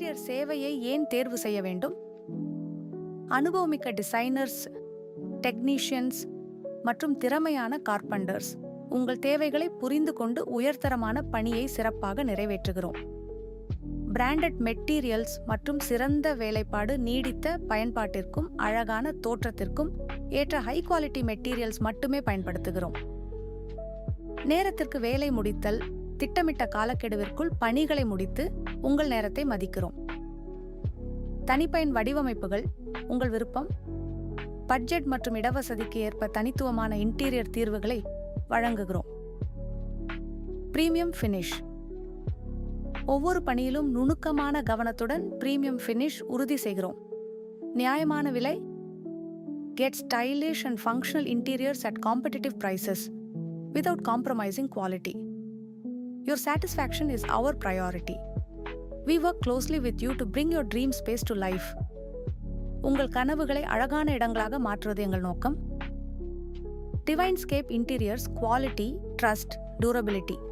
Interior சேவையை ஏன் தேர்வு செய்ய வேண்டும்? அனுபவமிக்க டிசைனர்ஸ், டெக்னீஷியன்ஸ் மற்றும் திறமையான கார்பெண்டர்ஸ் உங்கள் தேவைகளை புரிந்து கொண்டு உயர்தரமான பணியை சிறப்பாக நிறைவேற்றுகிறோம். பிராண்டட் மெட்டீரியல்ஸ் மற்றும் சிறந்த வேலைப்பாடு, நீடித்த பயன்பாட்டிற்கும் அழகான தோற்றத்திற்கும் ஏற்ற ஹை குவாலிட்டி மெட்டீரியல்ஸ் மட்டுமே பயன்படுத்துகிறோம். நேரத்திற்கு வேலை முடித்தல், திட்டமிட்ட காலக்கெடுவிற்குள் பணிகளை முடித்து உங்கள் நேரத்தை மதிக்கிறோம். தனிப்பயன் வடிவமைப்புகள் உங்கள் விருப்பம். பட்ஜெட் மற்றும் இடவசதிக்கு ஏற்ப தனித்துவமான இன்டீரியர் தீர்வுகளை வழங்குகிறோம். Premium finish. ஒவ்வொரு பணியிலும் நுணுக்கமான கவனத்துடன் பிரீமியம் ஃபினிஷ் உறுதி செய்கிறோம். நியாயமான விலை. Get stylish and functional interiors at competitive prices without compromising quality. Your satisfaction is our priority. We work closely with you to bring your dream space to life. உங்கள் கனவுகளை அழகான இடங்களாக மாற்றுவது எங்கள் நோக்கம். டிவைன்ஸ்கேப் இன்டீரியர்ஸ், குவாலிட்டி, ட்ரஸ்ட், டியூரபிலிட்டி.